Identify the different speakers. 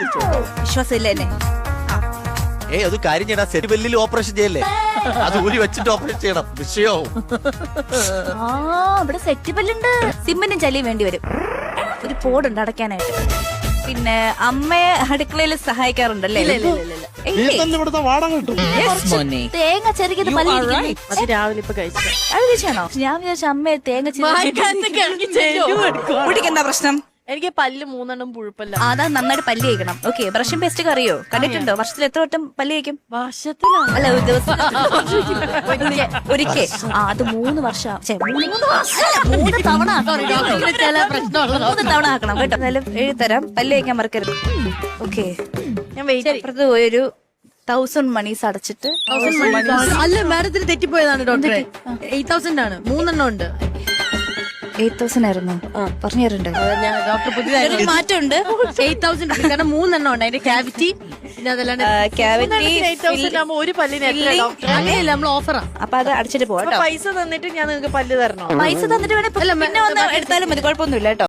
Speaker 1: വിശ്വാസം ഇല്ല എന്നെ.
Speaker 2: അത് കാര്യം ചെയ്യണം, സെറ്റ് ബെല്ലിൽ ഓപ്പറേഷൻ ചെയ്യല്ലേ, അത് ഊരി വെച്ചിട്ട് ഓപ്പറേഷൻ ചെയ്യണം, വിഷയവും.
Speaker 1: ഇവിടെ സെറ്റ് ബെല്ലുണ്ട്. സിമ്മിനും ചലിയും വേണ്ടി വരും. ഒരു പോടുണ്ട് അടയ്ക്കാനായിട്ട്. പിന്നെ അമ്മയെ അടുക്കളയിൽ സഹായിക്കാറുണ്ടല്ലേ? തേങ്ങ ചെറുകിയത്
Speaker 3: രാവിലെ ഇപ്പൊ കഴിച്ചു.
Speaker 1: കഴിച്ചാണോ? ഞാൻ വിചാരിച്ച അമ്മയെ തേങ്ങ കുടിക്കെന്താ പ്രശ്നം?
Speaker 3: എനിക്ക് പല്ല് 3 പുഴുപ്പല്ല.
Speaker 1: അതാ നന്നായിട്ട് പല്ല് കഴിക്കണം. ഓക്കെ, ബ്രഷും പേസ്റ്റ് ഒക്കെ അറിയോ? കണ്ടിട്ടുണ്ടോ? വർഷത്തിൽ എത്ര വട്ടം പല്ല് കഴിക്കും?
Speaker 3: വർഷത്തിലാണ്.
Speaker 1: അല്ല, ഒരു ദിവസം ഒരിക്കൽ. അത് 3 വർഷം 3 തവണ 3 തവണ ആക്കണം കേട്ടോ. എന്നാലും എഴുതരാം. പല്ല് കഴിക്കാൻ മറക്കരുത്. ഓക്കെ, ഞാൻ അപ്പുറത്ത് പോയൊരു 1000 മണീസ് അടച്ചിട്ട്.
Speaker 3: അല്ല, മാഡത്തിന് തെറ്റിപ്പോയതാണ് ഡോക്ടറെ. 8000 ആണ്. 3 ഉണ്ട്.
Speaker 1: 8000 ആയിരുന്നു പറഞ്ഞു തരണ്ടേ?
Speaker 3: ഡോക്ടർ പുതിയതായി
Speaker 1: മാറ്റമുണ്ട്.
Speaker 3: 8000 റുപ്പീസ് കാരണം 3 ഉണ്ട്. അതിന്റെ ക്യാവിറ്റി പിന്നെ അതല്ലാണ്ട് ഒരു പല്ലിന് അങ്ങനെയല്ല, നമ്മൾ ഓഫറാ.
Speaker 1: അപ്പൊ അത് അടിച്ചിട്ട് പോവാം.
Speaker 3: പൈസ തന്നിട്ട് ഞാൻ നിങ്ങൾക്ക് പല്ല് തരണോ?
Speaker 1: പൈസ തന്നിട്ട് വേണേ പിന്നെ വന്ന് എടുത്താലും മതി, കുഴപ്പമൊന്നുമില്ല കേട്ടോ.